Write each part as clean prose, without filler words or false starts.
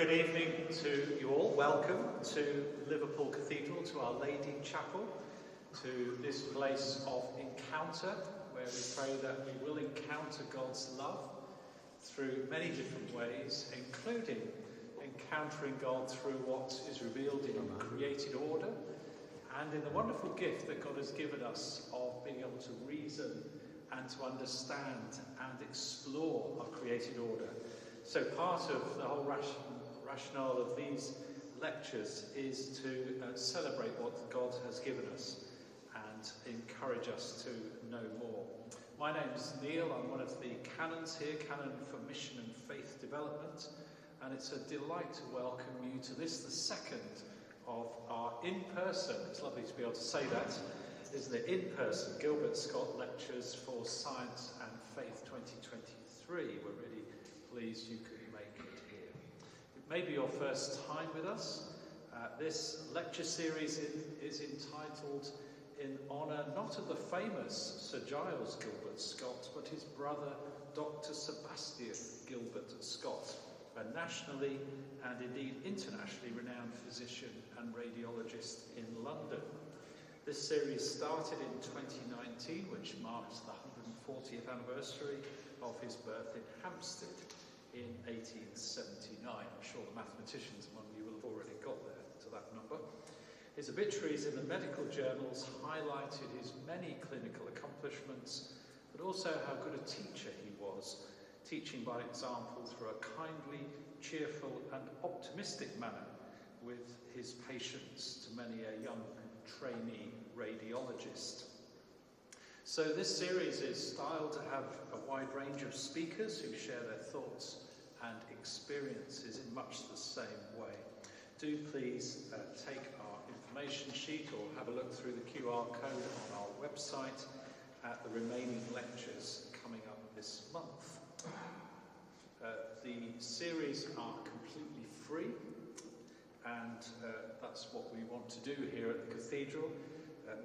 good evening to you all. Welcome to Liverpool Cathedral, to Our Lady Chapel, to this place of encounter, where we pray that we will encounter God's love through many different ways, including encountering God through what is revealed in created order and in the wonderful gift that God has given us of being able to reason and to understand and explore our created order. So part of the whole rationale of these lectures is to celebrate what God has given us and encourage us to know more. My name's Neil. I'm one of the canons here, Canon for Mission and Faith Development, and it's a delight to welcome you to this, the second of our in-person, it's lovely to be able to say that, isn't it, in-person Gilbert Scott Lectures for Science and Faith 2023. We're really pleased you could make it here. It may be your first time with us. This lecture series is entitled in honour not of the famous Sir Giles Gilbert Scott, but his brother Dr. Sebastian Gilbert Scott, a nationally and indeed internationally renowned physician and radiologist in London. This series started in 2019, which marks the 140th anniversary of his birth in Hampstead in 1879. I'm sure the mathematicians among you will have already got there to that number. His obituaries in the medical journals highlighted his many clinical accomplishments, but also how good a teacher he was, teaching by example through a kindly, cheerful and optimistic manner with his patients to many a young trainee radiologist. So this series is styled to have a wide range of speakers who share their thoughts and experiences in much the same way. Do please take our information sheet or have a look through the QR code on our website at the remaining lectures coming up this month. The series are completely free, and that's what we want to do here at the Cathedral.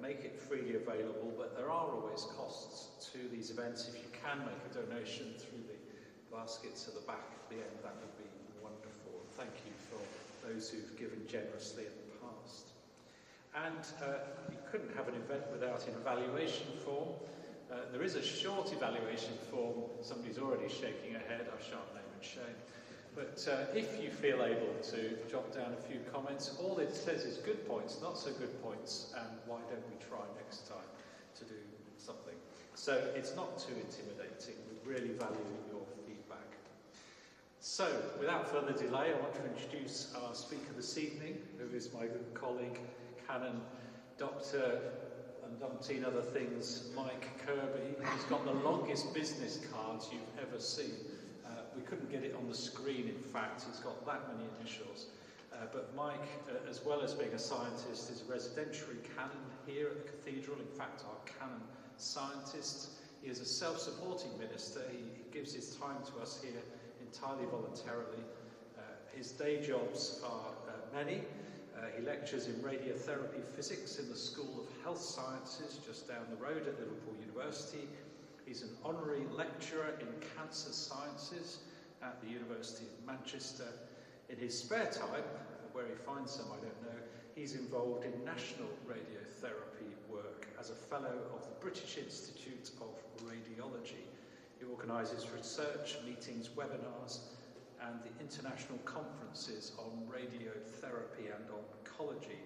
Make it freely available, but there are always costs to these events. If you can make a donation through the baskets at the back at the end, that would be wonderful. Thank you for those who've given generously in the past. And you couldn't have an event without an evaluation form. There is a short evaluation form. Somebody's already shaking her head. I shan't name and shame. But if you feel able to jot down a few comments, all it says is good points, not so good points, and why don't we try next time to do something. So it's not too intimidating. We really value your feedback. So without further delay, I want to introduce our speaker this evening, who is my good colleague, Canon Dr. and umpteen other things, Mike Kirby. He's got the longest business cards you've ever seen. We couldn't get it on the screen, in fact. He's got that many initials. But Mike, as well as being a scientist, is a residentiary canon here at the Cathedral. In fact, our canon scientist. He is a self-supporting minister. He gives his time to us here entirely voluntarily. His day jobs are many. He lectures in radiotherapy physics in the School of Health Sciences just down the road at Liverpool University. He's an honorary lecturer in cancer sciences at the University of Manchester. In his spare time, where he finds some, I don't know, he's involved in national radiotherapy work as a fellow of the British Institute of Radiology. He organises research, meetings, webinars, and the international conferences on radiotherapy and oncology.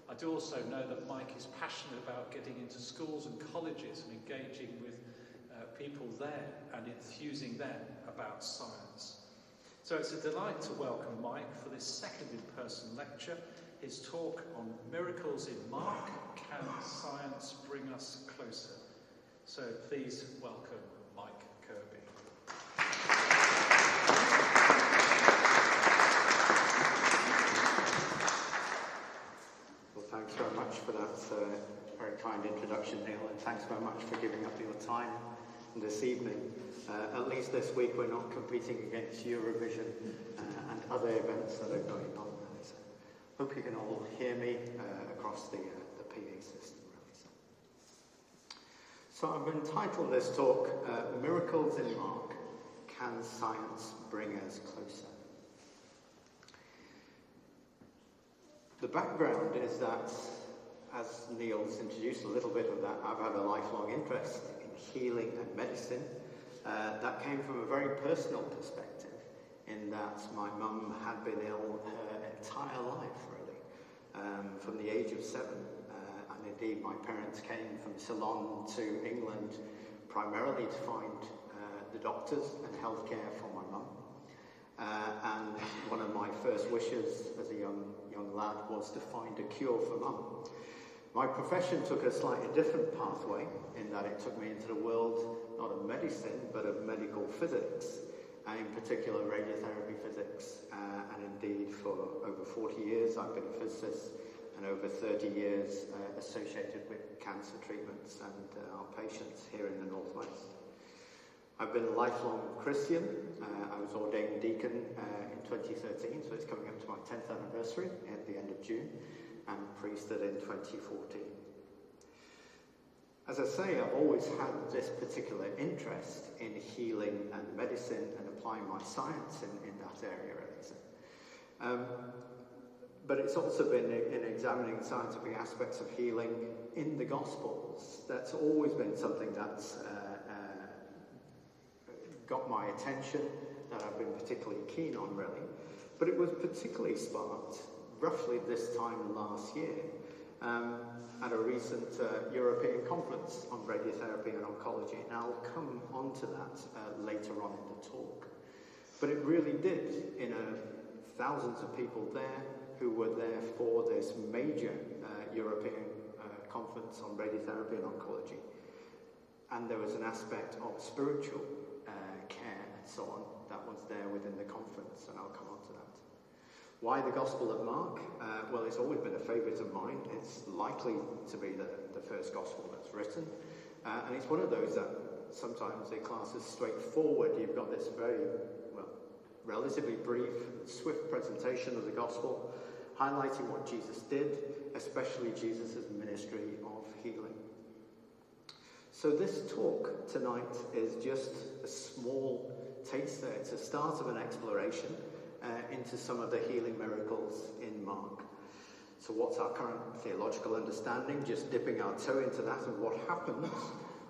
I do also know that Mike is passionate about getting into schools and colleges and engaging with people there and enthusing them about science. So it's a delight to welcome Mike for this second in-person lecture. His talk on miracles in Mark, Can Science Bring Us Closer? So please welcome Mike Kirby. Well, thanks very much for that very kind introduction, Neil, and thanks very much for giving up your time this evening. At least this week we're not competing against Eurovision and other events that are going on there. So hope you can all hear me across the PA system. So I've entitled this talk, Miracles in Mark, Can Science Bring Us Closer? The background is that, as Neil's introduced a little bit of that, I've had a lifelong interest in healing and medicine. That came from a very personal perspective, in that my mum had been ill her entire life, really, from the age of 7. And indeed, my parents came from Ceylon to England primarily to find the doctors and healthcare for my mum. And one of my first wishes as a young lad was to find a cure for mum. My profession took a slightly different pathway, in that it took me into the world not of medicine but of medical physics, and in particular radiotherapy physics. And indeed, for over 40 years I've been a physicist, and over 30 years associated with cancer treatments and our patients here in the Northwest. I've been a lifelong Christian. I was ordained deacon in 2013, so it's coming up to my 10th anniversary at the end of June, and priested in 2014. As I say, I've always had this particular interest in healing and medicine and applying my science in that area, really. But it's also been in examining scientific aspects of healing in the Gospels. That's always been something that's got my attention, that I've been particularly keen on, really. But it was particularly sparked roughly this time last year at a recent European conference on radiotherapy and oncology, and I'll come on to that later on in the talk. But it really did, thousands of people there who were there for this major European conference on radiotherapy and oncology. And there was an aspect of spiritual care and so on that was there within the conference, and I'll come on to that. Why the Gospel of Mark? Well, it's always been a favourite of mine. It's likely to be the first Gospel that's written. And it's one of those that sometimes they class as straightforward. You've got this very, relatively brief, swift presentation of the Gospel, highlighting what Jesus did, especially Jesus' ministry of healing. So this talk tonight is just a small taste there. It's a start of an exploration into some of the healing miracles in Mark. So what's our current theological understanding? Just dipping our toe into that, and what happens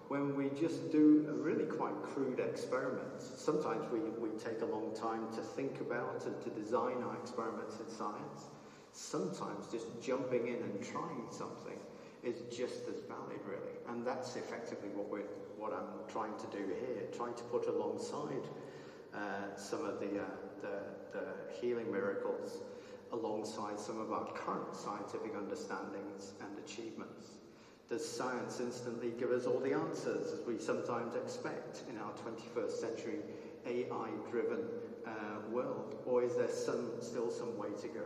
when we just do a really quite crude experiment. Sometimes we take a long time to think about and to design our experiments in science. Sometimes just jumping in and trying something is just as valid, really. And that's effectively what I'm trying to do here, trying to put alongside some of the healing miracles, alongside some of our current scientific understandings and achievements. Does science instantly give us all the answers, as we sometimes expect in our 21st century AI-driven world? Or is there still some way to go?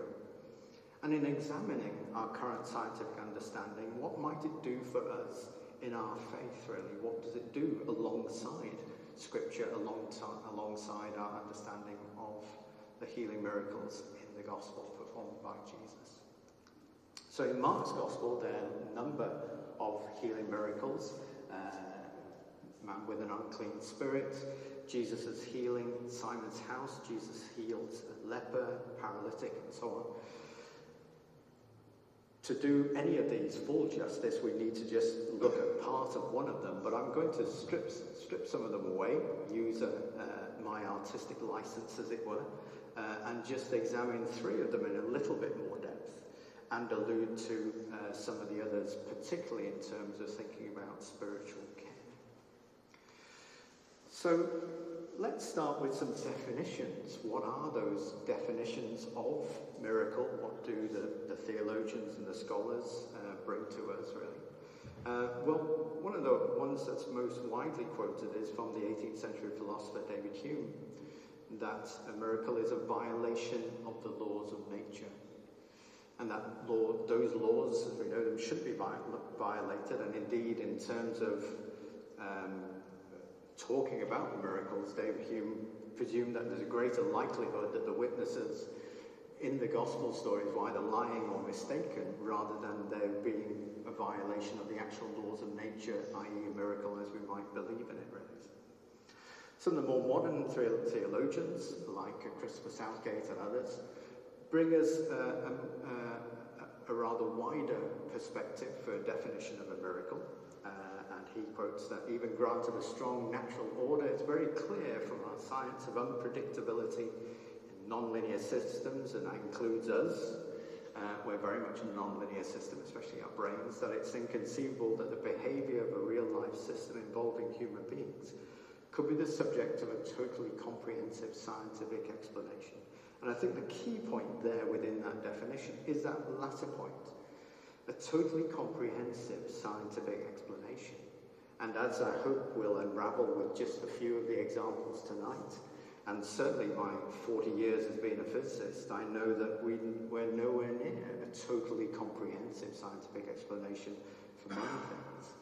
And in examining our current scientific understanding, what might it do for us in our faith, really? What does it do alongside Scripture, alongside our understanding of the healing miracles in the Gospel performed by Jesus? So in Mark's Gospel, there are a number of healing miracles. Man with an unclean spirit, Jesus' healing, Simon's house, Jesus heals a leper, paralytic, and so on. To do any of these full justice, we need to just look at part of one of them, but I'm going to strip some of them away, use my artistic license, as it were, and just examine 3 of them in a little bit more depth, and allude to some of the others, particularly in terms of thinking about spiritual care. So let's start with some definitions. What are those definitions of miracle? What do the theologians and the scholars bring to us, really? Well, one of the ones that's most widely quoted is from the 18th century philosopher David Hume, that a miracle is a violation of the laws of nature. And that those laws, as we know them, shouldn't be violated. And indeed, in terms of talking about miracles, David Hume presumed that there's a greater likelihood that the witnesses in the gospel stories were either lying or mistaken, rather than there being a violation of the actual laws of nature, i.e. a miracle as we might believe in it, really. Some of the more modern theologians, like Christopher Southgate and others, bring us a rather wider perspective for a definition of a miracle. And he quotes that even granted a strong natural order, it's very clear from our science of unpredictability in nonlinear systems, and that includes us. We're very much a nonlinear system, especially our brains, that it's inconceivable that the behavior of a real-life system involving human beings could be the subject of a totally comprehensive scientific explanation. And I think the key point there within that definition is that latter point, a totally comprehensive scientific explanation. And as I hope we'll unravel with just a few of the examples tonight, and certainly my 40 years as being a physicist, I know that we're nowhere near a totally comprehensive scientific explanation for many things.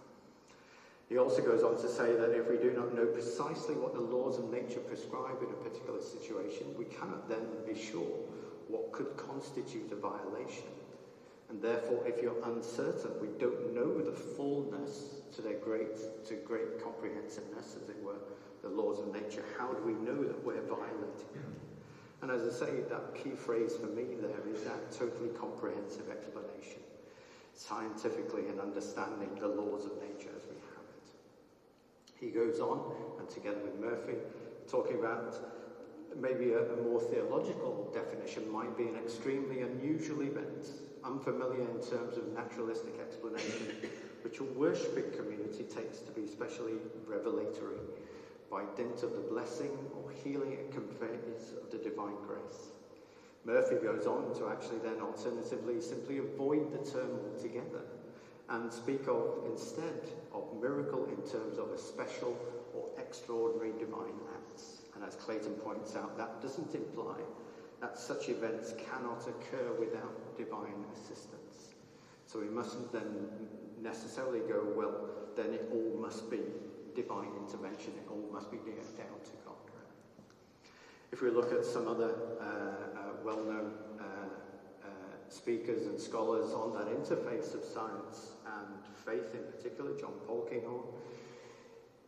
He also goes on to say that if we do not know precisely what the laws of nature prescribe in a particular situation, we cannot then be sure what could constitute a violation. And therefore, if you're uncertain, we don't know the fullness to great comprehensiveness, as it were, the laws of nature. How do we know that we're violating them? And as I say, that key phrase for me there is that totally comprehensive explanation, scientifically and understanding the laws of nature as we have it. He goes on, and together with Murphy, talking about maybe a more theological definition might be an extremely unusual event, unfamiliar in terms of naturalistic explanation, which a worshipping community takes to be especially revelatory, by dint of the blessing or healing it conveys of the divine grace. Murphy goes on to actually then alternatively simply avoid the term altogether and speak of instead of miracle in terms of a special or extraordinary divine acts. And as Clayton points out, that doesn't imply that such events cannot occur without divine assistance. So we mustn't then necessarily go, well, then it all must be divine intervention, it all must be down to God. If we look at some other well-known speakers and scholars on that interface of science and faith in particular, John Polkinghorne,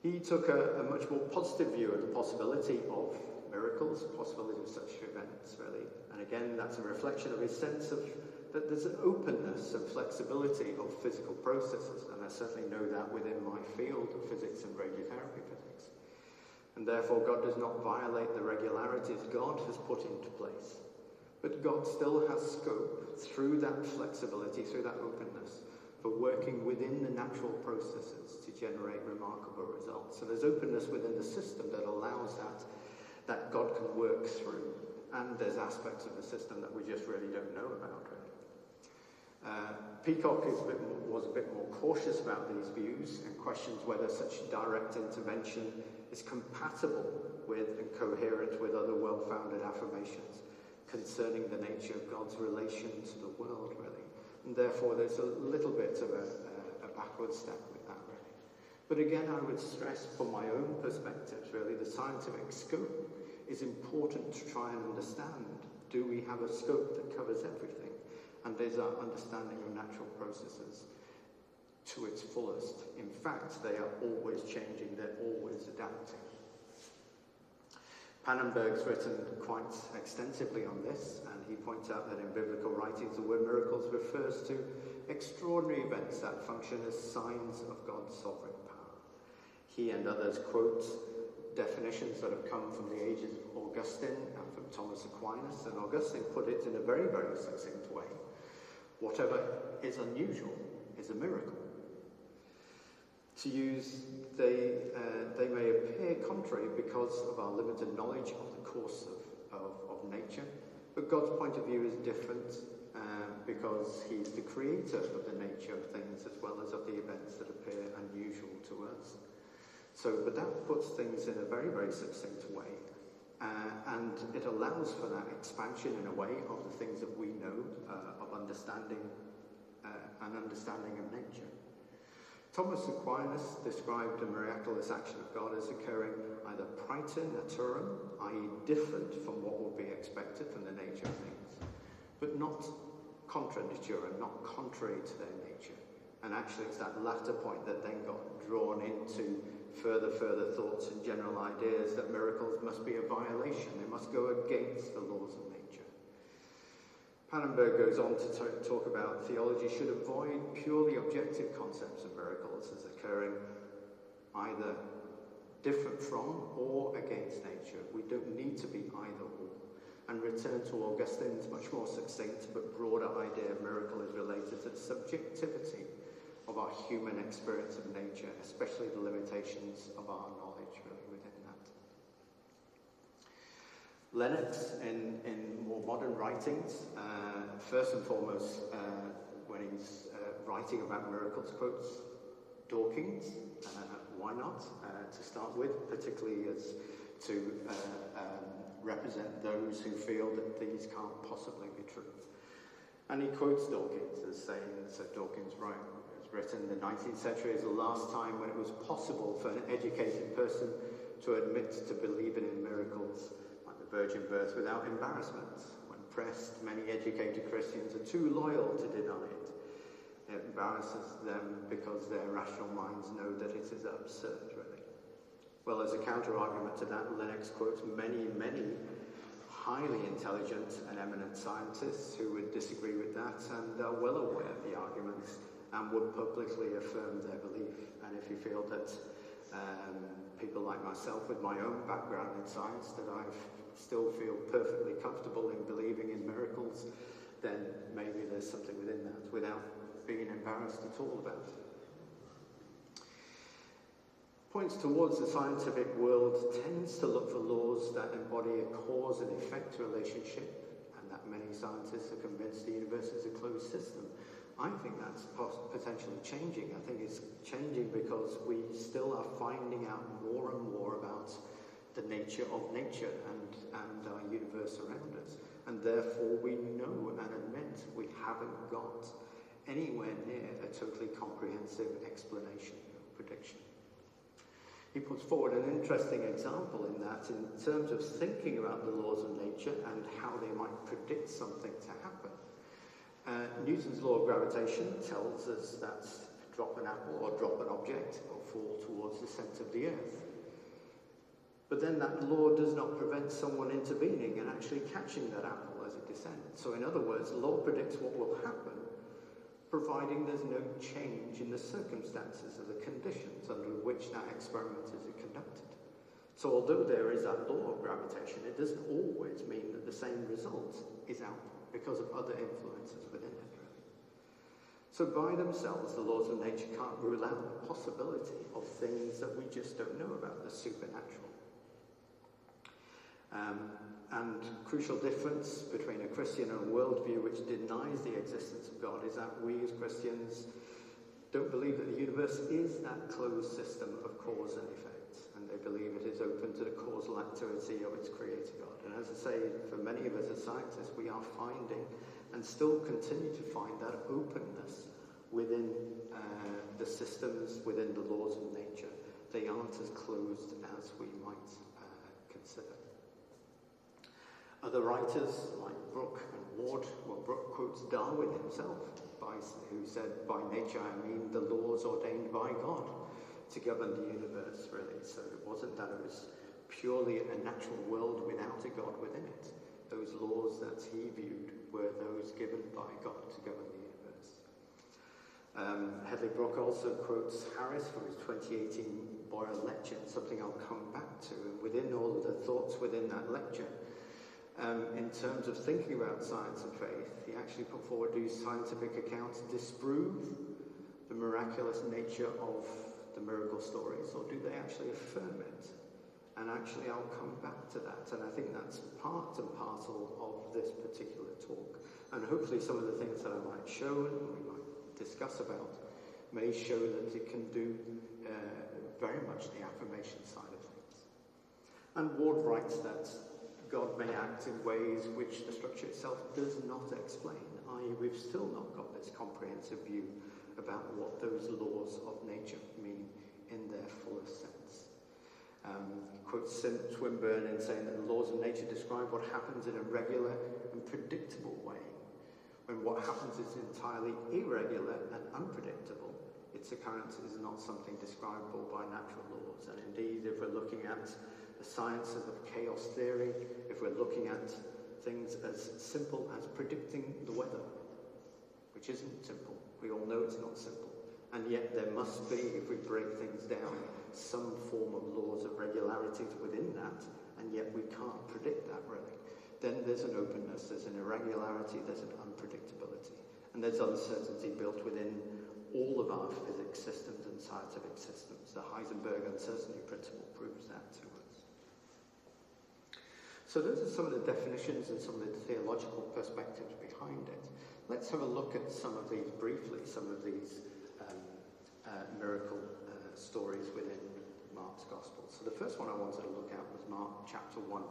he took a much more positive view of the possibility of miracles, possibility of such events, really. And again, that's a reflection of his sense of that there's an openness and flexibility of physical processes, and I certainly know that within my field of physics and radiotherapy physics. And therefore, God does not violate the regularities God has put into place. But God still has scope through that flexibility, through that openness, for working within the natural processes to generate remarkable results. So there's openness within the system that allows that God can work through. And there's aspects of the system that we just really don't know about, really. Peacock was a bit more cautious about these views and questions whether such direct intervention is compatible with and coherent with other well-founded affirmations concerning the nature of God's relation to the world, really. And therefore, there's a little bit of a backward step with that, really. But again, I would stress from my own perspective, really, the scientific scope is important to try and understand. Do we have a scope that covers everything? And there's our understanding of natural processes to its fullest. In fact, they are always changing, they're always adapting. Pannenberg's written quite extensively on this, and he points out that in biblical writings the word miracles refers to extraordinary events that function as signs of God's sovereign power. He and others quote definitions that have come from the ages of Augustine and from Thomas Aquinas, and Augustine put it in a very, very succinct way. Whatever is unusual is a miracle. To use, they may appear contrary because of our limited knowledge of the course of nature, but God's point of view is different because he's the creator of the nature of things as well as of the events that appear unusual to us. But that puts things in a very, very succinct way. And it allows for that expansion in a way of the things that we know of understanding and understanding of nature. Thomas Aquinas described a miraculous action of God as occurring either praeter naturam, i.e. different from what would be expected from the nature of things, but not contra naturam, not contrary to their nature. And actually it's that latter point that then got drawn into further thoughts and general ideas that miracles must be a violation. They must go against the laws of nature. Pannenberg goes on to talk about theology should avoid purely objective concepts of miracles as occurring either different from or against nature. We don't need to be either or. And return to Augustine's much more succinct but broader idea of miracle is related to the subjectivity of our human experience of nature, especially the limitations of our knowledge really within that. Lennox, in more modern writings, first and foremost, when he's writing about miracles, quotes Dawkins. Why not, to start with, particularly as to represent those who feel that these can't possibly be true. And he quotes Dawkins as saying, so Dawkins has written, the 19th century is the last time when it was possible for an educated person to admit to believing in miracles like the virgin birth without embarrassment. When pressed, many educated Christians are too loyal to deny it. It embarrasses them because their rational minds know that it is absurd, really. Well, as a counter-argument to that, Lennox quotes many, many highly intelligent and eminent scientists who would disagree with that and are well aware of the arguments and would publicly affirm their belief. And if you feel that people like myself with my own background in science, that I still feel perfectly comfortable in believing in miracles, then maybe there's something within that without being embarrassed at all about it. Points towards the scientific world tends to look for laws that embody a cause and effect relationship, and that many scientists are convinced the universe is a closed system. I think that's potentially changing. I think it's changing because we still are finding out more and more about the nature of nature and our universe around us. And therefore we know and admit we haven't got anywhere near a totally comprehensive explanation or prediction. He puts forward an interesting example in that, in terms of thinking about the laws of nature and how they might predict something to happen. Newton's law of gravitation tells us that drop an apple or drop an object will fall towards the centre of the earth. But then that law does not prevent someone intervening and actually catching that apple as it descends. So in other words, the law predicts what will happen, providing there's no change in the circumstances or the conditions under which that experiment is conducted. So although there is that law of gravitation, it doesn't always mean that the same result is out because of other influences within it. So by themselves, the laws of nature can't rule out the possibility of things that we just don't know about, the supernatural. And crucial difference between a Christian and a worldview which denies the existence of God is that we as Christians don't believe that the universe is that closed system of cause and effect, and they believe it is open to the causal activity of its creator God. And as I say, for many of us as scientists, we are finding and still continue to find that openness within the systems, within the laws of nature. They aren't as closed as we might consider. Other writers like Brooke and Ward, well, Brooke quotes Darwin himself, who said, by nature I mean the laws ordained by God to govern the universe, really. So it wasn't that it was purely a natural world without a God within it. Those laws that he viewed were those given by God to govern the universe. Hedley Brooke also quotes Harris from his 2018 Boyle lecture, something I'll come back to. And within all of the thoughts within that lecture, in terms of thinking about science and faith, he actually put forward, do scientific accounts disprove the miraculous nature of the miracle stories, or do they actually affirm it? And actually I'll come back to that, and I think that's part and parcel of this particular talk. And hopefully some of the things that I might show and we might discuss about may show that it can do very much the affirmation side of things. And Ward writes that God may act in ways which the structure itself does not explain, i.e. we've still not got this comprehensive view about what those laws of nature mean in their fullest sense. Quotes Swinburne in saying that the laws of nature describe what happens in a regular and predictable way. When what happens is entirely irregular and unpredictable, its occurrence is not something describable by natural laws. And indeed, if we're looking at the sciences of chaos theory, if we're looking at things as simple as predicting which isn't simple. We all know it's not simple. And yet there must be, if we break things down, some form of laws of regularities within that, and yet we can't predict that really. Then there's an openness, there's an irregularity, there's an unpredictability, and there's uncertainty built within all of our physics systems and scientific systems. The Heisenberg uncertainty principle proves that to us. So those are some of the definitions and some of the theological perspectives behind it. Let's have a look at some of these briefly, some of these miracle stories within Mark's Gospel. So the first one I wanted to look at was Mark chapter 1,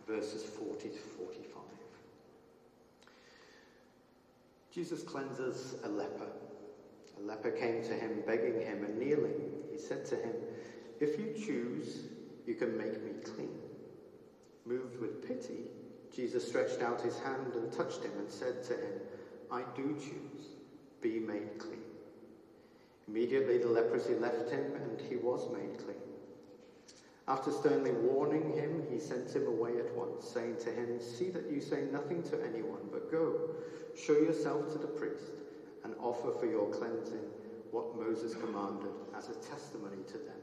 verses 40 to 45. Jesus cleanses a leper. A leper came to him, begging him and kneeling. He said to him, "If you choose, you can make me clean." Moved with pity, Jesus stretched out his hand and touched him and said to him, "I do choose, be made clean." Immediately the leprosy left him and he was made clean. After sternly warning him, he sent him away at once, saying to him, "See that you say nothing to anyone, but go, show yourself to the priest, and offer for your cleansing what Moses commanded as a testimony to them."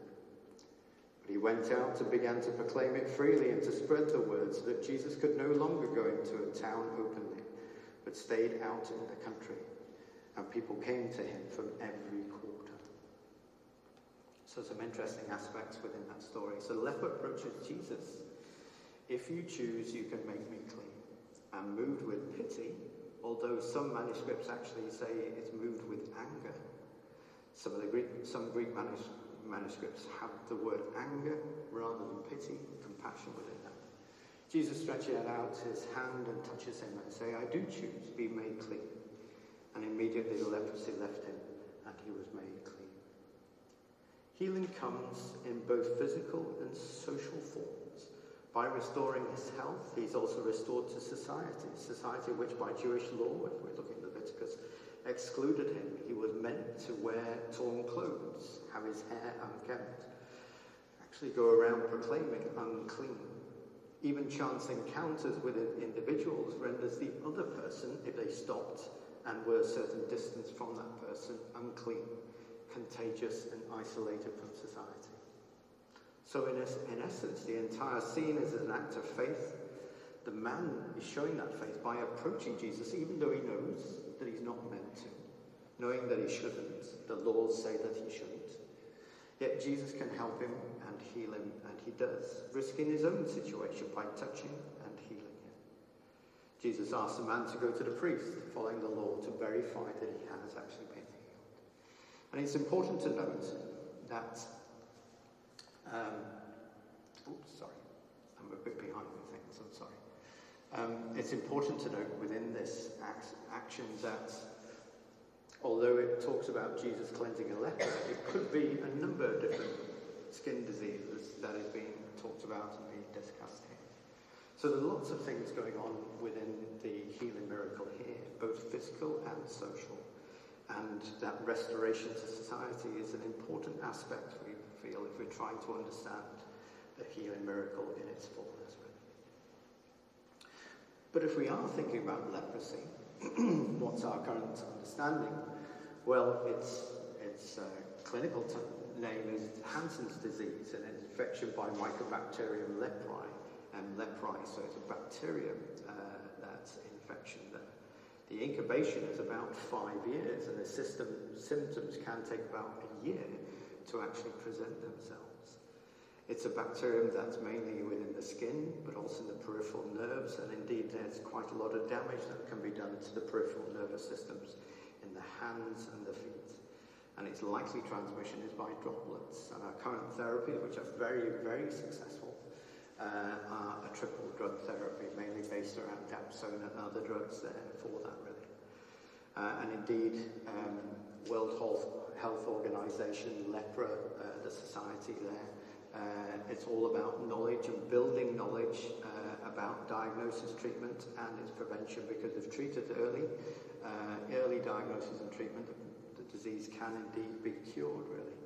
But he went out and began to proclaim it freely and to spread the word, so that Jesus could no longer go into a town openly, but stayed out in the country. And people came to him from every quarter. So some interesting aspects within that story. So the leper approaches Jesus. "If you choose, you can make me clean." And moved with pity, although some manuscripts actually say it's moved with anger. Some Greek manuscripts have the word anger rather than pity, compassion within that. Jesus stretches out his hand and touches him and says, "I do choose, be made clean." And immediately the leprosy left him and he was made clean. Healing comes in both physical and social forms. By restoring his health, he's also restored to society which by Jewish law, if we look at Leviticus, excluded him. He was meant to wear torn clothes, have his hair unkempt, actually go around proclaiming unclean. Even chance encounters with individuals renders the other person, if they stopped and were a certain distance from that person, unclean, contagious and isolated from society. So in essence, the entire scene is an act of faith. The man is showing that faith by approaching Jesus, even though he knows that he's not meant to, knowing that he shouldn't. The laws say that he shouldn't. Yet Jesus can help him and heal him, and he does, risking his own situation by touching and healing him. Jesus asks the man to go to the priest, following the law, to verify that he has actually been healed. And it's important to note that, I'm a bit behind with things, I'm sorry. It's important to note within this action that although it talks about Jesus cleansing a leper, it could be a number of different skin diseases that is being talked about and being discussed here. So there are lots of things going on within the healing miracle here, both physical and social. And that restoration to society is an important aspect, we feel, if we're trying to understand the healing miracle in its fullness. But if we are thinking about leprosy, what's our current understanding? Well, its clinical name is Hansen's disease, and it's infection by Mycobacterium leprae, and leprae, so it's a bacterium that's infection there. The incubation is about 5 years, and the symptoms can take about a year to actually present themselves. It's a bacterium that's mainly within the skin, but also in the peripheral nerves, and indeed there's quite a lot of damage that can be done to the peripheral nervous systems in the hands and the feet. And its likely transmission is by droplets. And our current therapies, which are very, very successful, are a triple drug therapy, mainly based around dapsone and other drugs there for that, really. And indeed, World Health Organization, LEPRA, the society there, it's all about knowledge and building knowledge about diagnosis, treatment, and its prevention, because if treated early diagnosis and treatment, the disease can indeed be cured, really.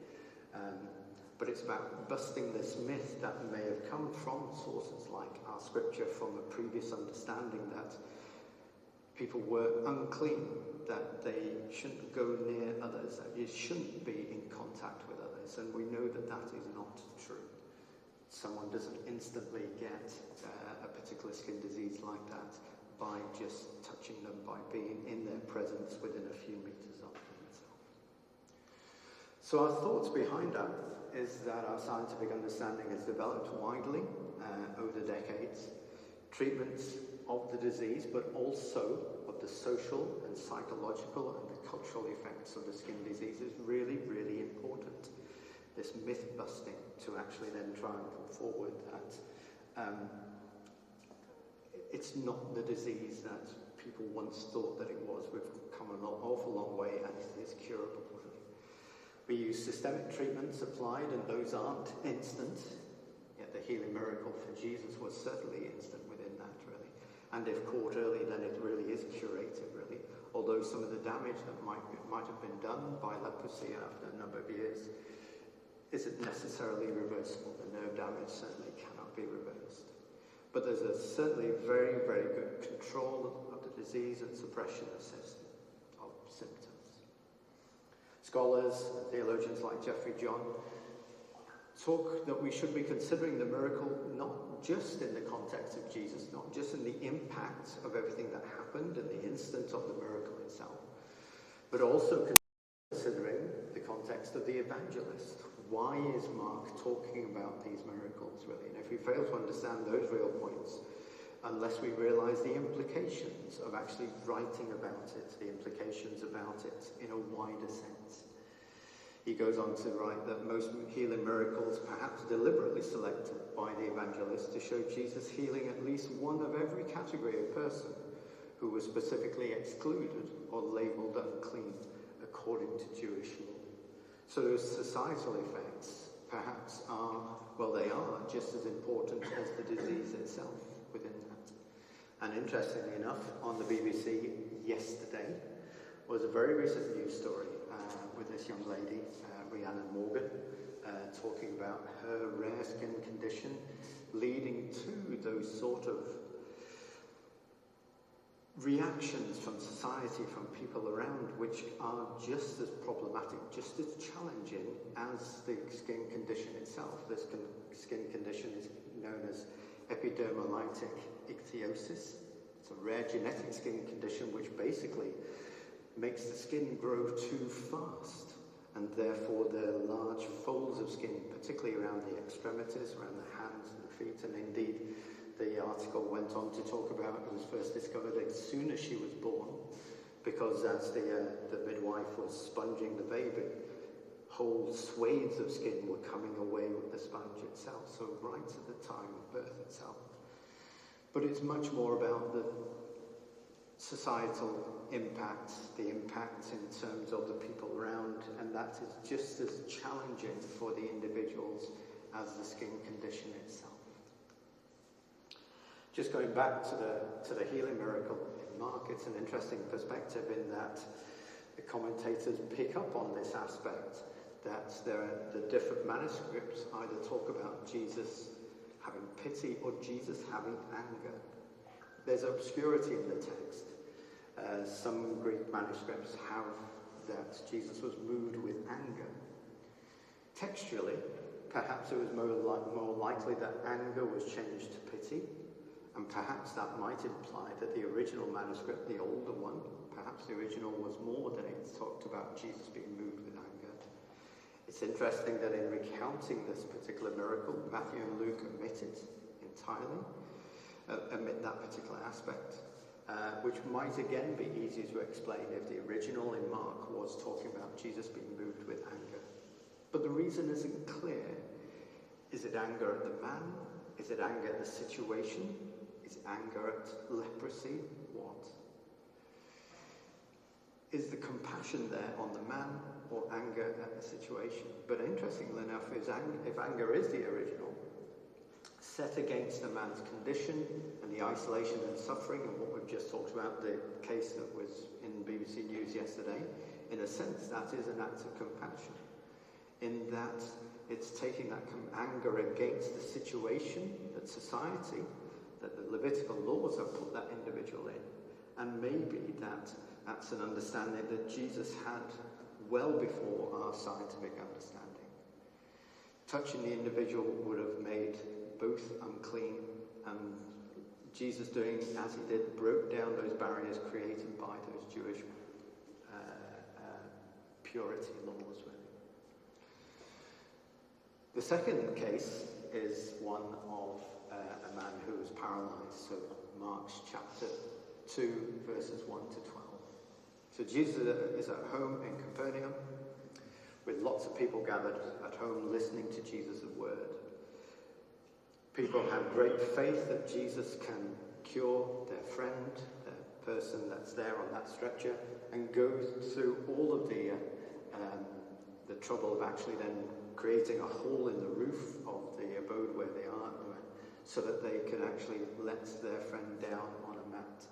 But it's about busting this myth that may have come from sources like our scripture, from a previous understanding that people were unclean, that they shouldn't go near others, that you shouldn't be in contact with others, and we know that that is not true. Someone doesn't instantly get a particular skin disease like that by just touching them, by being in their presence within a few meters of them itself. So our thoughts behind that is that our scientific understanding has developed widely over the decades. Treatments of the disease, but also of the social and psychological and the cultural effects of the skin disease is really, really important. This myth busting to actually then try and put forward that it's not the disease that people once thought that it was. We've come an awful long way and it is curable. We use systemic treatments applied and those aren't instant, yet the healing miracle for Jesus was certainly instant within that, really. And if caught early, then it really is curative, really. Although some of the damage that might have been done by leprosy after a number of years isn't necessarily reversible. The nerve damage certainly cannot be reversed. But there's a certainly very, very good control of the disease and suppression of symptoms. Scholars and theologians like Geoffrey John talk that we should be considering the miracle not just in the context of Jesus, not just in the impact of everything that happened and the instant of the miracle itself, but also considering the context of the evangelist. Why is Mark talking about these miracles, really? And if we fail to understand those real points, unless we realize the implications of actually writing about it, the implications about it in a wider sense. He goes on to write that most healing miracles, perhaps deliberately selected by the evangelist to show Jesus healing at least one of every category of person who was specifically excluded or labeled unclean according to Jewish law. So those societal effects perhaps are just as important as the disease itself within that. And interestingly enough, on the BBC yesterday was a very recent news story with this young lady, Rhiannon Morgan, talking about her rare skin condition leading to those sort of reactions from society, from people around, which are just as problematic, just as challenging as the skin condition itself. This skin condition is known as epidermolytic ichthyosis. It's a rare genetic skin condition which basically makes the skin grow too fast, and therefore there are large folds of skin, particularly around the extremities, around the hands and the feet, and indeed the article went on to talk about it was first discovered as soon as she was born, because as the midwife was sponging the baby, whole swathes of skin were coming away with the sponge itself, so right at the time of birth itself. But it's much more about the societal impact, the impact in terms of the people around, and that is just as challenging for the individuals as the skin condition itself. Just going back to the healing miracle in Mark, it's an interesting perspective in that the commentators pick up on this aspect, that the different manuscripts either talk about Jesus having pity or Jesus having anger. There's obscurity in the text. Some Greek manuscripts have that Jesus was moved with anger. Textually, perhaps it was more likely that anger was changed to pity, and perhaps that might imply that the original manuscript, the older one, perhaps the original was more than it talked about Jesus being moved with anger. It's interesting that in recounting this particular miracle, Matthew and Luke omit it entirely, omit that particular aspect, which might again be easy to explain if the original in Mark was talking about Jesus being moved with anger. But the reason isn't clear. Is it anger at the man? Is it anger at the situation? Is anger at leprosy? What? Is the compassion there on the man or anger at the situation? But interestingly enough, if anger is the original, set against the man's condition and the isolation and suffering and what we've just talked about, the case that was in BBC News yesterday, in a sense that is an act of compassion, in that it's taking that anger against the situation, that society, that the Levitical laws have put that individual in, And maybe that's an understanding that Jesus had well before our scientific understanding. Touching the individual would have made both unclean, and Jesus, doing as he did, broke down those barriers created by those Jewish purity laws. The second case is one of a man who was paralyzed. So Mark's chapter 2, verses 1 to 12. So Jesus is at home in Capernaum with lots of people gathered at home listening to Jesus' word. People have great faith that Jesus can cure their friend, the person that's there on that stretcher, and go through all of the trouble of actually then creating a hole in the roof of the abode where they are, so that they can actually let their friend down on a mat.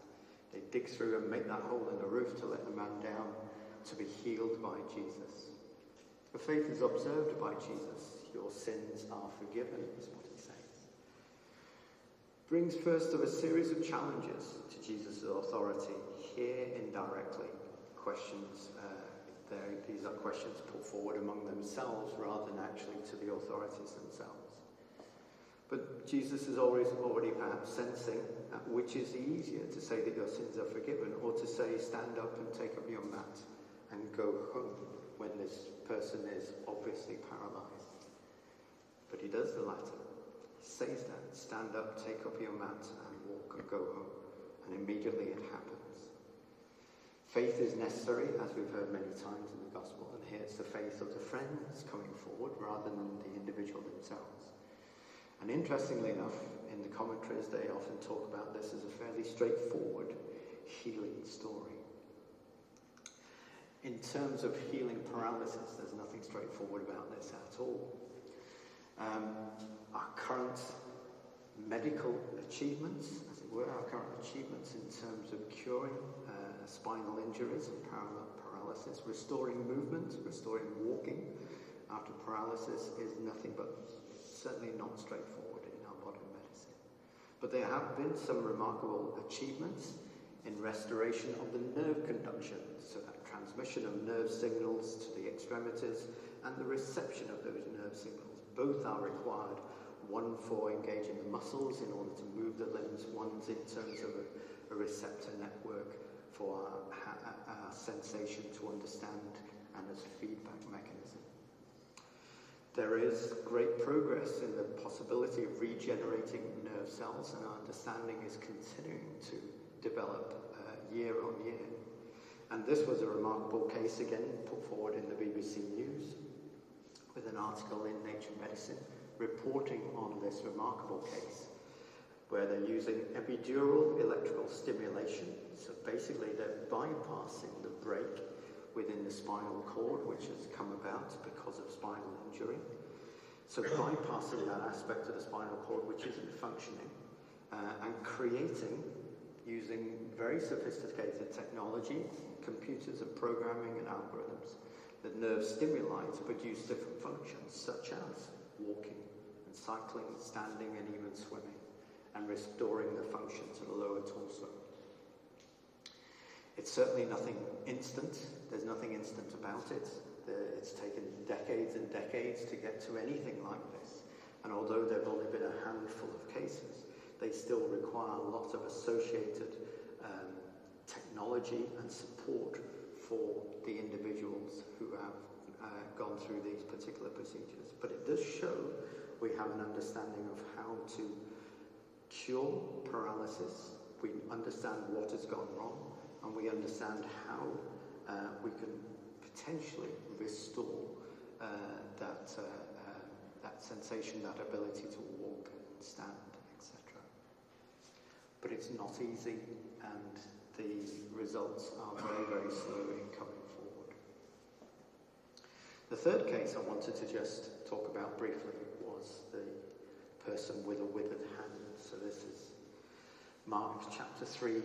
They dig through and make that hole in the roof to let the man down to be healed by Jesus. The faith is observed by Jesus. Your sins are forgiven, is what he says. Brings first of a series of challenges to Jesus' authority. Here indirectly, questions. These are questions put forward among themselves rather than actually to the authorities themselves. But Jesus is already perhaps sensing which is easier, to say that your sins are forgiven, or to say stand up and take up your mat and go home when this person is obviously paralyzed. But he does the latter. He says that, stand up, take up your mat and walk and go home. And immediately it happens. Faith is necessary, as we've heard many times in the gospel, and here it's the faith of the friends coming forward rather than the individual themselves. And interestingly enough, in the commentaries, they often talk about this as a fairly straightforward healing story. In terms of healing paralysis, there's nothing straightforward about this at all. Our current medical achievements, as it were, our current achievements in terms of curing spinal injuries and paralysis, restoring movement, restoring walking after paralysis is nothing but certainly not straightforward in our modern medicine. But there have been some remarkable achievements in restoration of the nerve conduction, so that transmission of nerve signals to the extremities and the reception of those nerve signals. Both are required, one for engaging the muscles in order to move the limbs, one's in terms of a receptor network for our sensation to understand and as a feedback mechanism. There is great progress in the possibility of regenerating nerve cells, and our understanding is continuing to develop year on year. And this was a remarkable case, again, put forward in the BBC News with an article in Nature Medicine reporting on this remarkable case where they're using epidural electrical stimulation. So basically they're bypassing the break within the spinal cord, which has come about because of spinal injury. So bypassing that aspect of the spinal cord which isn't functioning, and creating, using very sophisticated technology, computers and programming and algorithms, the nerve stimuli to produce different functions such as walking and cycling, standing and even swimming, and restoring the function to the lower torso. It's certainly nothing instant. There's nothing instant about it. It's taken decades and decades to get to anything like this. And although there have only been a handful of cases, they still require a lot of associated technology and support for the individuals who have gone through these particular procedures. But it does show we have an understanding of how to cure paralysis. We understand what has gone wrong, and we understand how we can potentially restore that sensation, that ability to walk and stand, etc. But it's not easy, and the results are very, very slow in coming forward. The third case I wanted to just talk about briefly was the person with a withered hand. So this is Mark chapter 3,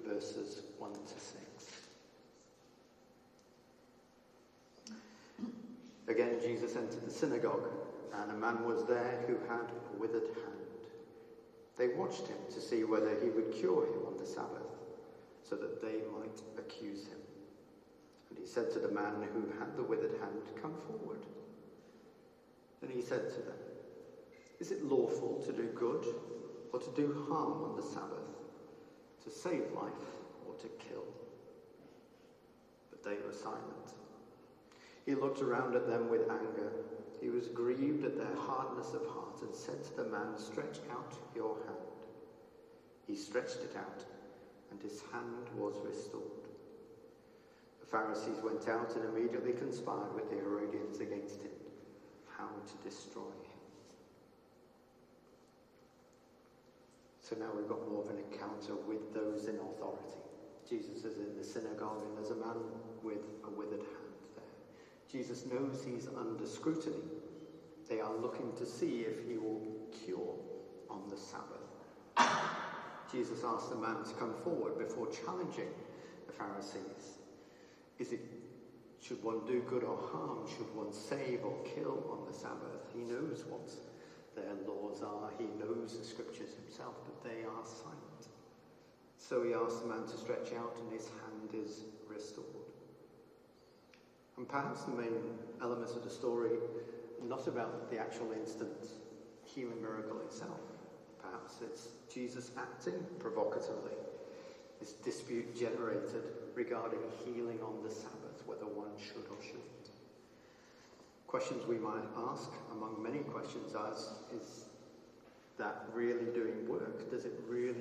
verses 1 to 6. Again, Jesus entered the synagogue, and a man was there who had a withered hand. They watched him to see whether he would cure him on the Sabbath. So so that they might accuse him. And he said to the man who had the withered hand, "Come forward." Then he said to them, "Is it lawful to do good or to do harm on the Sabbath, to save life or to kill?" But they were silent. He looked around at them with anger. He was grieved at their hardness of heart and said to the man, "Stretch out your hand." He stretched it out, and his hand was restored. The Pharisees went out and immediately conspired with the Herodians against him, how to destroy him. So now we've got more of an encounter with those in authority. Jesus is in the synagogue and there's a man with a withered hand there. Jesus knows he's under scrutiny. They are looking to see if he will cure on the Sabbath. Jesus asks the man to come forward before challenging the Pharisees. Should one do good or harm? Should one save or kill on the Sabbath? He knows what their laws are. He knows the scriptures himself, but they are silent. So he asks the man to stretch out and his hand is restored. And perhaps the main elements of the story, not about the actual instant healing miracle itself. Perhaps it's Jesus acting provocatively. This dispute generated regarding healing on the Sabbath, whether one should or shouldn't. Questions we might ask, among many questions, is that really doing work? Did it really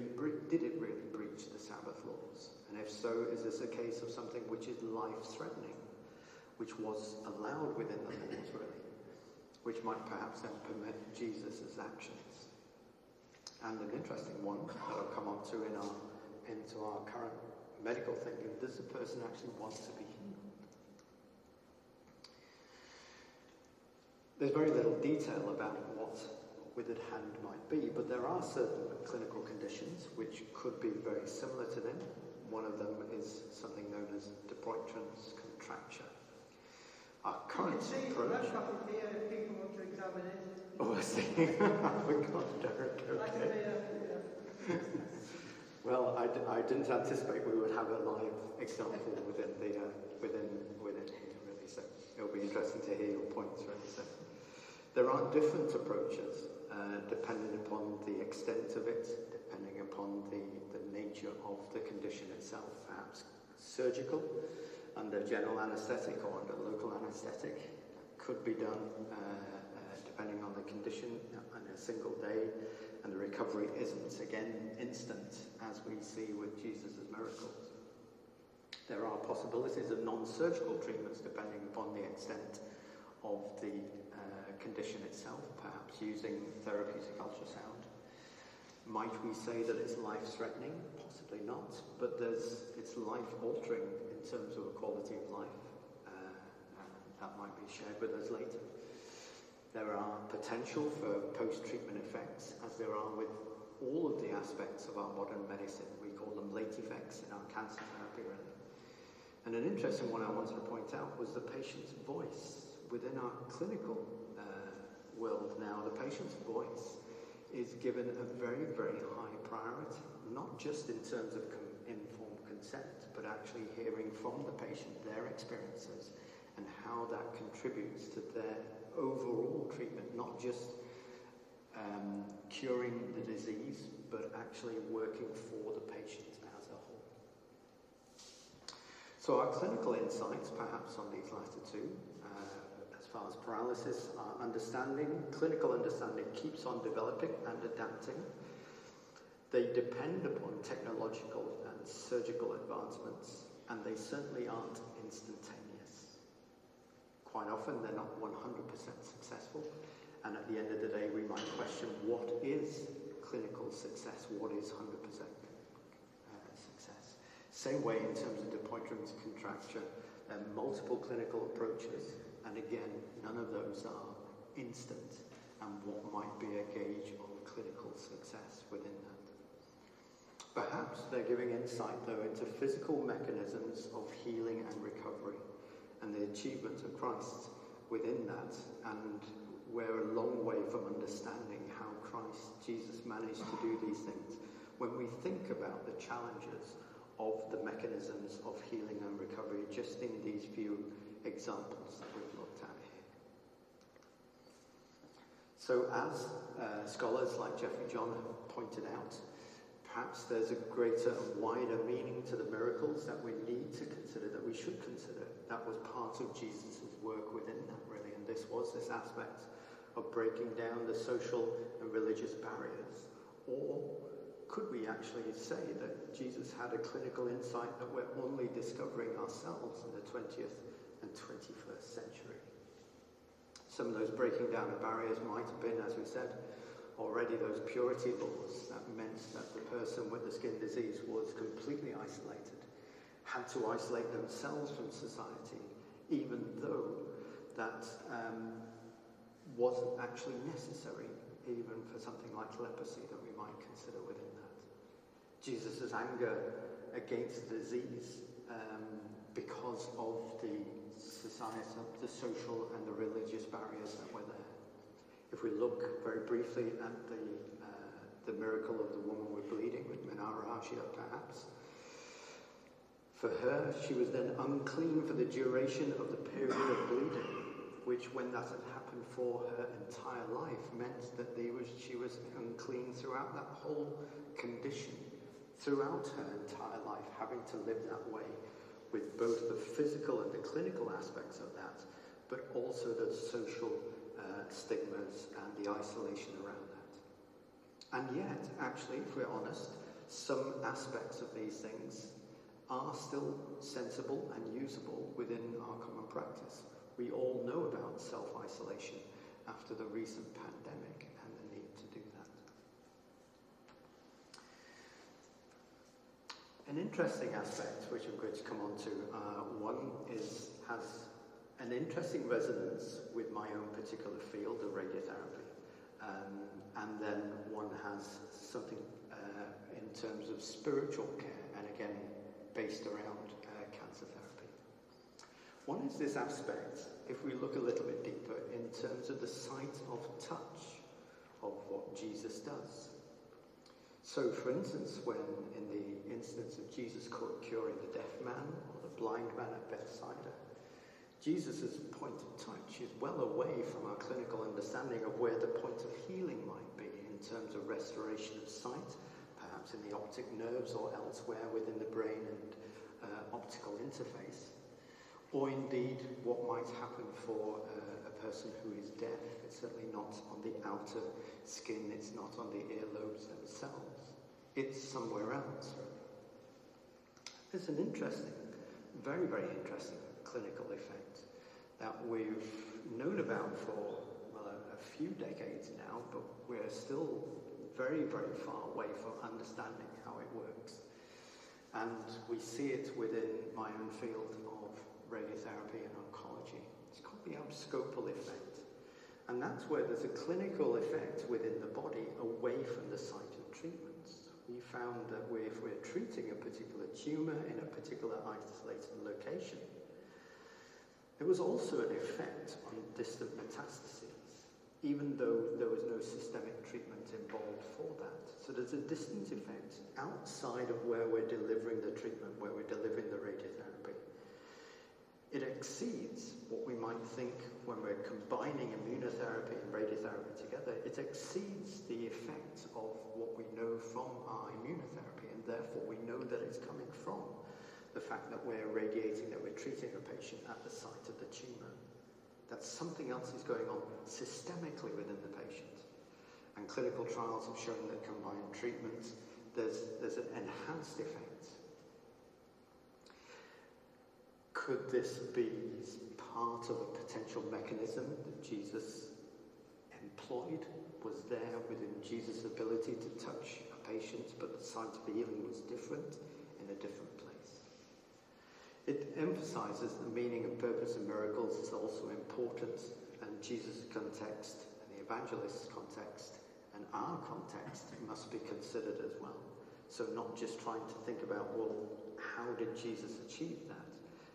breach the Sabbath laws? And if so, is this a case of something which is life-threatening, which was allowed within the laws, really, which might perhaps then permit Jesus' actions? And an interesting one that I'll come on to into our current medical thinking: does the person actually want to be healed? There's very little detail about what withered hand might be, but there are certain clinical conditions which could be very similar to them. One of them is something known as Dupuytren's contracture. Our current approach... If people want to examine it. Oh, I see. I forgot, Derek. Okay. Well, I didn't anticipate we would have a live example within here, really. So it'll be interesting to hear your points, really. So there are different approaches, depending upon the extent of it, depending upon the nature of the condition itself. Perhaps surgical, under general anaesthetic or under local anaesthetic, could be done depending on the condition in a single day, and the recovery isn't, again, instant, as we see with Jesus' miracles. There are possibilities of non-surgical treatments depending upon the extent of the condition itself, perhaps using therapeutic ultrasound. Might we say that it's life-threatening? Possibly not, but it's life-altering in terms of a quality of life, and that might be shared with us later. There are potential for post-treatment effects, as there are with all of the aspects of our modern medicine. We call them late effects in our cancer therapy, really. And an interesting one I wanted to point out was the patient's voice. Within our clinical world now, the patient's voice is given a very, very high priority, not just in terms of informed consent, but actually hearing from the patient their experiences and how that contributes to their overall treatment, not just curing the disease, but actually working for the patient as a whole. So our clinical insights, perhaps on these latter two, as far as paralysis, our clinical understanding keeps on developing and adapting. They depend upon technological and surgical advancements, and they certainly aren't instantaneous. Quite often they're not 100% successful, and at the end of the day we might question what is clinical success, what is 100% success. Same way in terms of Dupuytren's contracture, there are multiple clinical approaches, and again, none of those are instant, and what might be a gauge of clinical success within that. Perhaps they're giving insight, though, into physical mechanisms of healing and recovery, and the achievement of Christ within that, and we're a long way from understanding how Jesus managed to do these things when we think about the challenges of the mechanisms of healing and recovery, just in these few examples that we've looked at here. So as scholars like Geoffrey John have pointed out, perhaps there's a greater and wider meaning to the miracles that we need to consider, that we should consider. That was part of Jesus' work within that, really, and this was this aspect of breaking down the social and religious barriers. Or could we actually say that Jesus had a clinical insight that we're only discovering ourselves in the 20th and 21st century? Some of those breaking down of barriers might have been, as we said, already those purity laws that meant that the person with the skin disease was completely isolated, had to isolate themselves from society, even though that wasn't actually necessary, even for something like leprosy that we might consider within that. Jesus' anger against disease because of the societal, the social and the religious barriers that were there. If we look very briefly at the miracle of the woman with bleeding, with Menara Ashia perhaps, for her, she was then unclean for the duration of the period of bleeding, which, when that had happened for her entire life, meant that she was unclean throughout that whole condition, throughout her entire life, having to live that way, with both the physical and the clinical aspects of that, but also the social stigmas and the isolation around that. And yet, actually, if we're honest, some aspects of these things are still sensible and usable within our common practice. We all know about self-isolation after the recent pandemic and the need to do that. An interesting aspect, which I'm going to come on to, one has an interesting resonance with my own particular field of radiotherapy. And then one has something in terms of spiritual care, and again, based around cancer therapy. One is this aspect, if we look a little bit deeper, in terms of the sight of touch of what Jesus does. So, for instance, when in the instance of Jesus curing the deaf man or the blind man at Bethsaida, Jesus' point of touch is well away from our clinical understanding of where the point of healing might be in terms of restoration of sight, perhaps in the optic nerves or elsewhere within the brain and optical interface. Or indeed, what might happen for a person who is deaf. It's certainly not on the outer skin, it's not on the earlobes themselves. It's somewhere else. There's an interesting, very, very interesting clinical effect that we've known about for, well, a few decades now, but we're still very, very far away from understanding how it works. And we see it within my own field of radiotherapy and oncology. It's called the abscopal effect. And that's where there's a clinical effect within the body away from the site of treatments. We found that if we're treating a particular tumour in a particular isolated location, there was also an effect on distant metastases, even though there was no systemic treatment involved for that. So there's a distant effect outside of where we're delivering the treatment, where we're delivering the radiotherapy. It exceeds what we might think when we're combining immunotherapy and radiotherapy together. It exceeds the effect of what we know from our immunotherapy, and therefore we know that it's coming from the fact that we're radiating, that we're treating a patient at the site of the tumour. That something else is going on systemically within the patient. And clinical trials have shown that combined treatments, there's an enhanced effect. Could this be part of a potential mechanism that Jesus employed? Was there within Jesus' ability to touch a patient, but the site of healing was different in a different place? It emphasizes the meaning and purpose of miracles is also important, and Jesus' context and the evangelist's context and our context must be considered as well. So not just trying to think about, well, how did Jesus achieve that?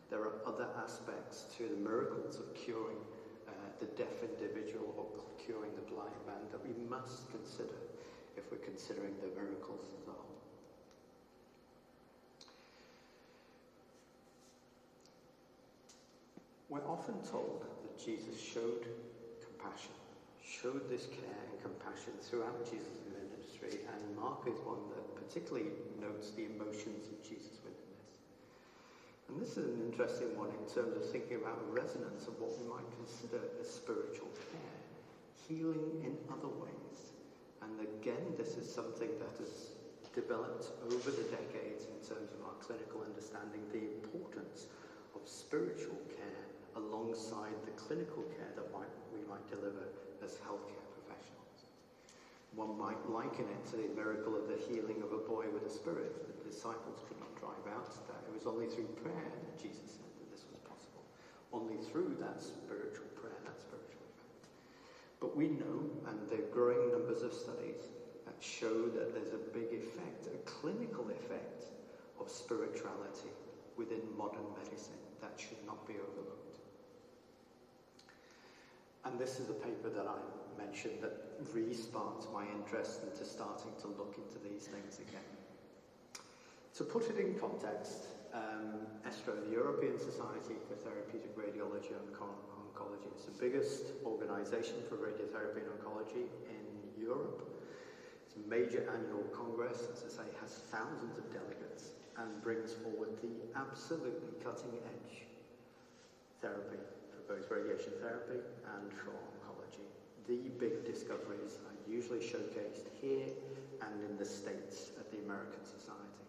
There are other aspects to the miracles of curing the deaf individual or curing the blind man that we must consider if we're considering the miracles as a whole. We're often told that Jesus showed compassion, showed this care and compassion throughout Jesus' ministry, and Mark is one that particularly notes the emotions of Jesus within this. And this is an interesting one in terms of thinking about the resonance of what we might consider as spiritual care, healing in other ways. And again, this is something that has developed over the decades in terms of our clinical understanding, the importance of spiritual care alongside the clinical care that we might deliver as healthcare professionals. One might liken it to the miracle of the healing of a boy with a spirit. The disciples could not drive out that. It was only through prayer that Jesus said that this was possible. Only through that spiritual prayer, that spiritual effect. But we know, and there are growing numbers of studies that show that there's a big effect, a clinical effect of spirituality within modern medicine that should not be overlooked. And this is a paper that I mentioned that re-sparked my interest into starting to look into these things again. To put it in context, ESTRO, the European Society for Therapeutic Radiology and Oncology, is the biggest organisation for radiotherapy and oncology in Europe. It's a major annual congress, as I say, has thousands of delegates and brings forward the absolutely cutting-edge therapy for both radiation therapy and for oncology. The big discoveries are usually showcased here and in the States at the American Society.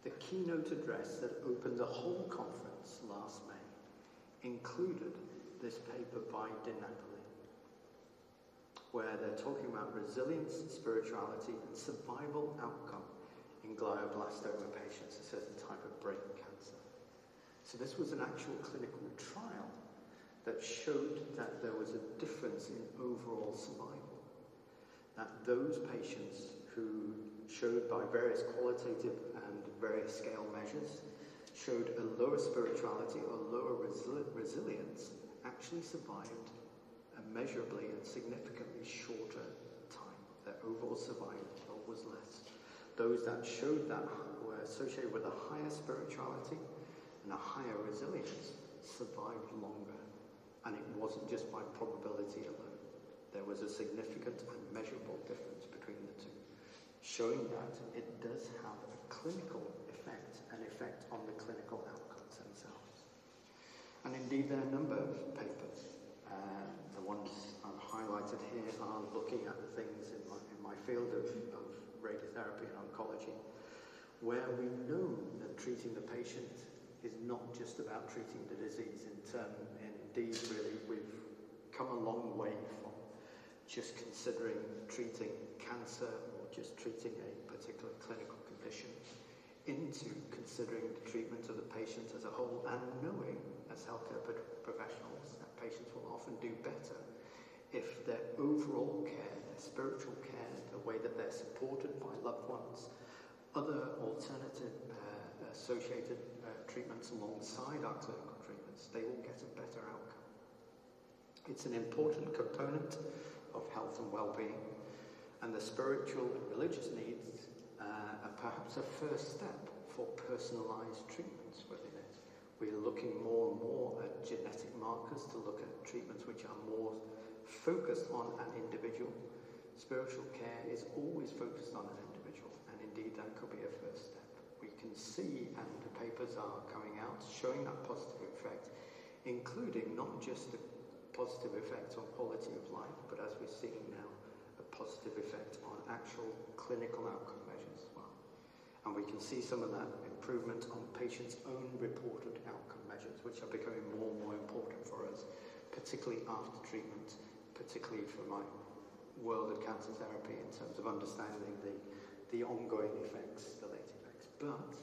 The keynote address that opened the whole conference last May included this paper by Di Napoli, where they're talking about resilience, spirituality, and survival outcome in glioblastoma patients, a certain type of brain cancer. So this was an actual clinical trial that showed that there was a difference in overall survival. That those patients who showed by various qualitative and various scale measures showed a lower spirituality or lower resilience actually survived immeasurably and significantly shorter time. Their overall survival was less. Those that showed that were associated with a higher spirituality and a higher resilience survived longer. And it wasn't just by probability alone. There was a significant and measurable difference between the two, showing that it does have a clinical effect, an effect on the clinical outcomes themselves. And indeed, there are a number of papers. The ones I've highlighted here are looking at the things in my field of radiotherapy and oncology, where we know that treating the patient is not just about treating the disease. Indeed, really, we've come a long way from just considering treating cancer or just treating a particular clinical condition into considering the treatment of the patient as a whole, and knowing as healthcare professionals that patients will often do better if their overall care, their spiritual care, the way that they're supported by loved ones, other alternative associated treatments alongside our clinical treatments, they will get a better outcome. It's an important component of health and well-being, and the spiritual and religious needs are perhaps a first step for personalised treatments within it. We're looking more and more at genetic markers to look at treatments which are more focused on an individual. Spiritual care is always focused on an individual, and indeed that could be a first step. We can see, and the papers are coming out, showing that positive effect, including not just the positive effect on quality of life, but as we're seeing now, a positive effect on actual clinical outcome measures as well. And we can see some of that improvement on patients' own reported outcome measures, which are becoming more and more important for us, particularly after treatment, particularly for my world of cancer therapy in terms of understanding the ongoing effects, the late effects. But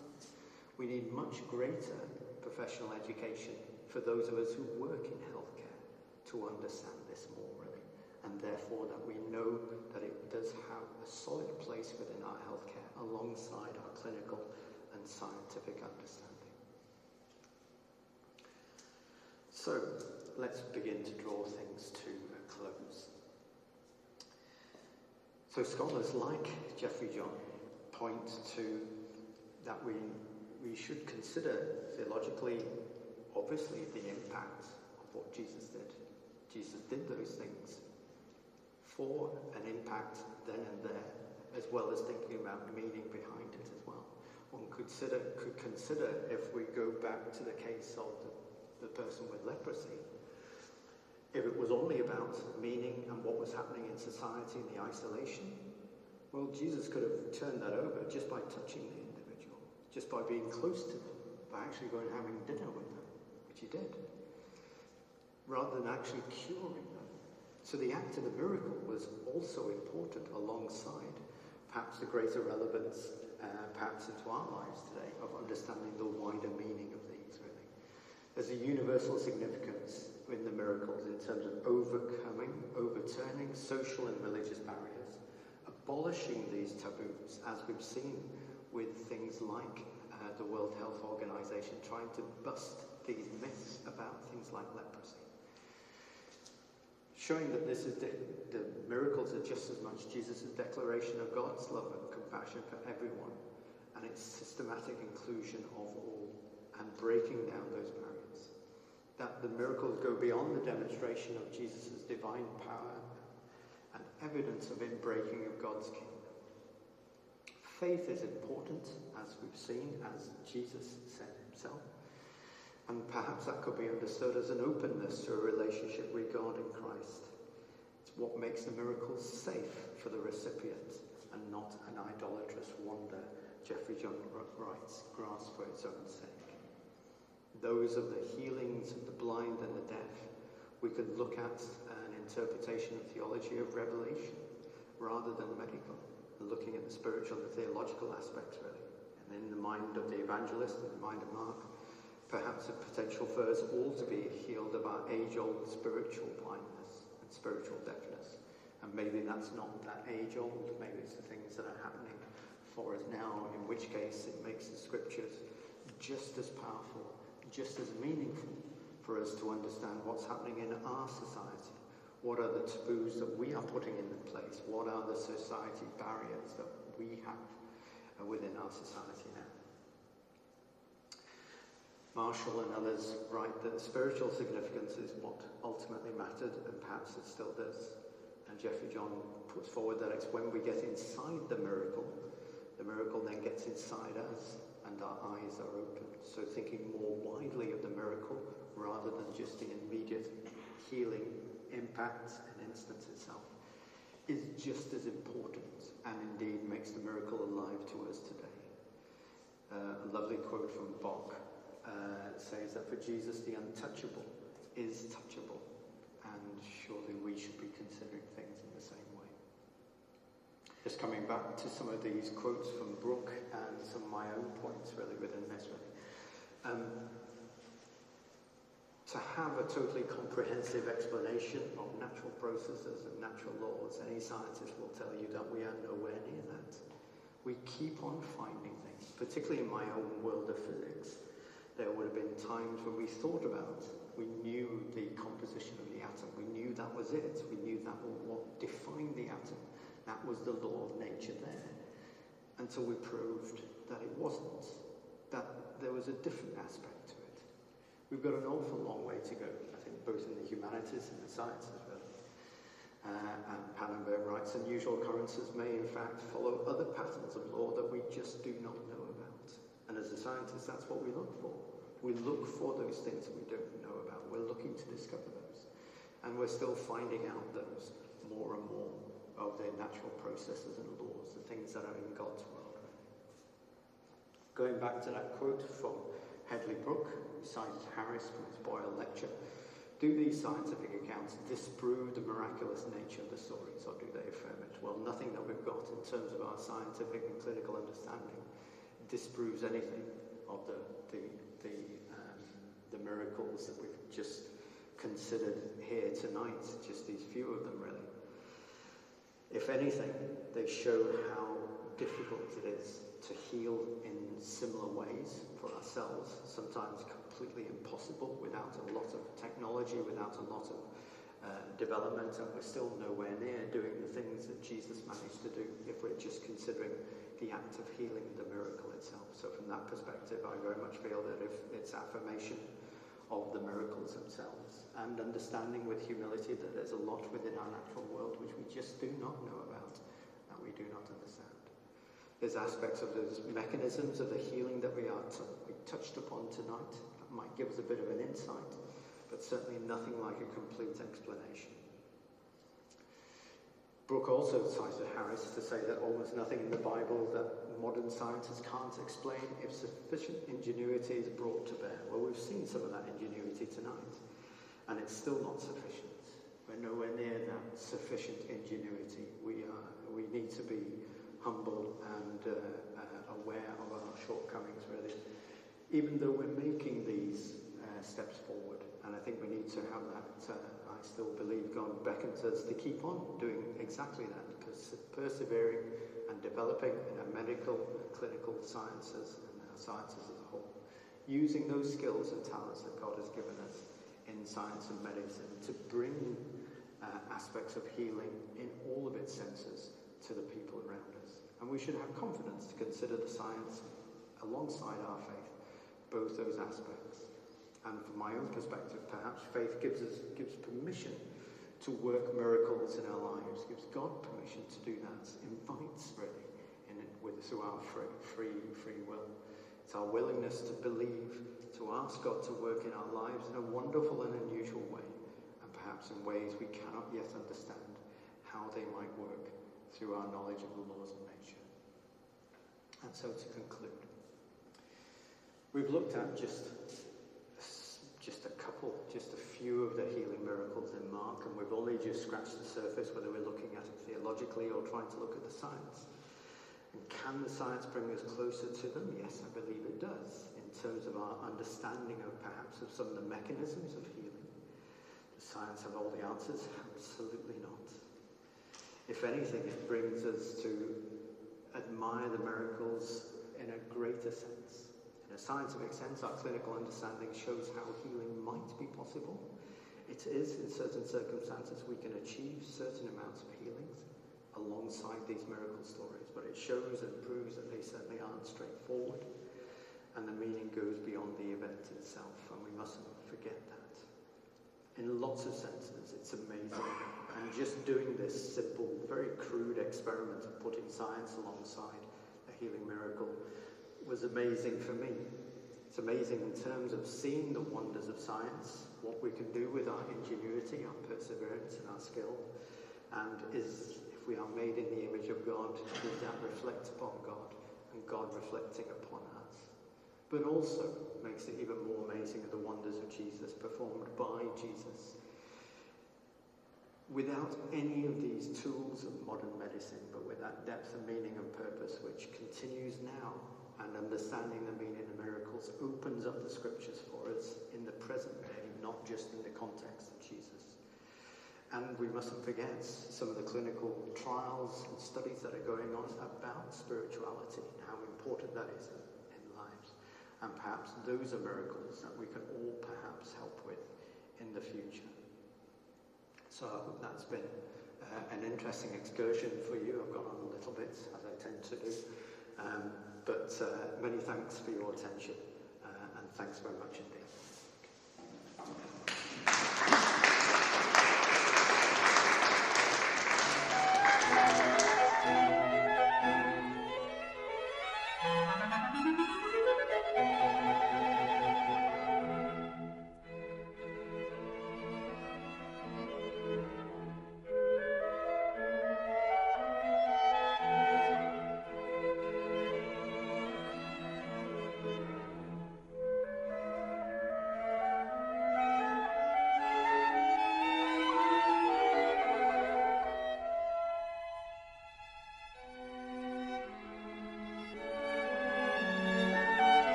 we need much greater professional education for those of us who work in healthcare to understand this more, really, and therefore that we know that it does have a solid place within our healthcare alongside our clinical and scientific understanding. So let's begin to draw things to a close. So scholars like Jeffrey John point to that we should consider theologically obviously the impact of what Jesus did. Jesus did those things for an impact then and there, as well as thinking about meaning behind it as well. One could consider if we go back to the case of the person with leprosy, if it was only about meaning and what was happening in society and the isolation, well, Jesus could have turned that over just by touching the individual, just by being close to them, by actually going and having dinner with them, which he did, rather than actually curing them. So the act of the miracle was also important alongside perhaps the greater relevance, perhaps into our lives today, of understanding the wider meaning of these, really. There's a universal significance in the miracles in terms of overturning social and religious barriers, abolishing these taboos, as we've seen with things like the World Health Organization trying to bust these myths about things like leprosy. Showing that the miracles are just as much Jesus' declaration of God's love and compassion for everyone, and its systematic inclusion of all, and breaking down those barriers. That the miracles go beyond the demonstration of Jesus' divine power and evidence of inbreaking of God's kingdom. Faith is important, as we've seen, as Jesus said himself. And perhaps that could be understood as an openness to a relationship regarding Christ. It's what makes the miracles safe for the recipient and not an idolatrous wonder, Jeffrey John writes, grasped for its own sake. Those of the healings of the blind and the deaf, we could look at an interpretation of theology of revelation rather than medical, and looking at the spiritual and theological aspects, really. And in the mind of the evangelist, in the mind of Mark, perhaps a potential for us all to be healed of our age-old spiritual blindness and spiritual deafness. And maybe that's not that age-old, maybe it's the things that are happening for us now, in which case it makes the scriptures just as powerful, just as meaningful for us to understand what's happening in our society. What are the taboos that we are putting into place? What are the society barriers that we have within our society now? Marshall and others write that spiritual significance is what ultimately mattered, and perhaps it still does. And Jeffrey John puts forward that it's when we get inside the miracle then gets inside us, and our eyes are open. So thinking more widely of the miracle rather than just the immediate healing impact and instance itself is just as important, and indeed makes the miracle alive to us today. A lovely quote from Bach says that for Jesus the untouchable is touchable, and surely we should be considering things in the same way. Just coming back to some of these quotes from Brooke and some of my own points really within this, to have a totally comprehensive explanation of natural processes and natural laws, any scientist will tell you that we are nowhere near that. We keep on finding things, particularly in my own world of physics. There would have been times when we thought about, we knew the composition of the atom, we knew that was it, we knew that was what defined the atom, that was the law of nature there, until we proved that it wasn't, that there was a different aspect to it. We've got an awful long way to go, I think, both in the humanities and the sciences, really. And Pannenberg writes, unusual occurrences may in fact follow other patterns of law that we just do not know about. And as a scientist, that's what we look for. We look for those things that we don't know about. We're looking to discover those. And we're still finding out those more and more of their natural processes and laws, the things that are in God's world. Going back to that quote from Hedley Brooke, who cited Harris from his Boyle lecture, do these scientific accounts disprove the miraculous nature of the stories, or do they affirm it? Well, nothing that we've got in terms of our scientific and clinical understanding disproves anything of the miracles that we've just considered here tonight, just these few of them really. If anything, they show how difficult it is to heal in similar ways for ourselves, sometimes completely impossible without a lot of technology, without a lot of development, and we're still nowhere near doing the things that Jesus managed to do if we're just considering the act of healing, the miracle itself. So from that perspective, I very much feel that if it's affirmation of the miracles themselves, and understanding with humility that there's a lot within our natural world which we just do not know about, that we do not understand. There's aspects of those mechanisms of the healing that we touched upon tonight that might give us a bit of an insight, but certainly nothing like a complete explanation. Brooke also cites Harris to say that almost nothing in the Bible that modern scientists can't explain if sufficient ingenuity is brought to bear. Well, we've seen some of that ingenuity tonight, and it's still not sufficient. We're nowhere near that sufficient ingenuity. We need to be humble and aware of our shortcomings, really, even though we're making these steps forward. And I think we need to have that. I still believe God beckons us to keep on doing exactly that, because persevering and developing in our medical and clinical sciences and our sciences as a whole, using those skills and talents that God has given us in science and medicine to bring aspects of healing in all of its senses to the people around us. And we should have confidence to consider the science alongside our faith, both those aspects. And from my own perspective, perhaps faith gives permission to work miracles in our lives, gives God permission to do that, invites really through our free will. It's our willingness to believe, to ask God to work in our lives in a wonderful and unusual way, and perhaps in ways we cannot yet understand how they might work through our knowledge of the laws of nature. And so to conclude, we've looked at just a few of the healing miracles in Mark, and we've only just scratched the surface, whether we're looking at it theologically or trying to look at the science. And can the science bring us closer to them? Yes, I believe it does, in terms of our understanding of perhaps of some of the mechanisms of healing. Does science have all the answers? Absolutely not. If anything, it brings us to admire the miracles in a greater sense. In a scientific sense, our clinical understanding shows how healing might be possible. It is, in certain circumstances, we can achieve certain amounts of healings alongside these miracle stories, but it shows and proves that they certainly aren't straightforward, and the meaning goes beyond the event itself, and we mustn't forget that. In lots of senses, it's amazing, and just doing this simple, very crude experiment of putting science alongside a healing miracle was amazing for me. It's amazing in terms of seeing the wonders of science, what we can do with our ingenuity, our perseverance and our skill, and if we are made in the image of God, does that reflect upon God and God reflecting upon us? But also makes it even more amazing of the wonders of Jesus performed by Jesus. Without any of these tools of modern medicine, but with that depth and meaning and purpose which continues now, and understanding the meaning of miracles opens up the scriptures for us in the present day, not just in the context of Jesus. And we mustn't forget some of the clinical trials and studies that are going on about spirituality and how important that is in lives. And perhaps those are miracles that we can all perhaps help with in the future. So I hope that's been an interesting excursion for you. I've gone on a little bit, as I tend to do. But many thanks for your attention, and thanks very much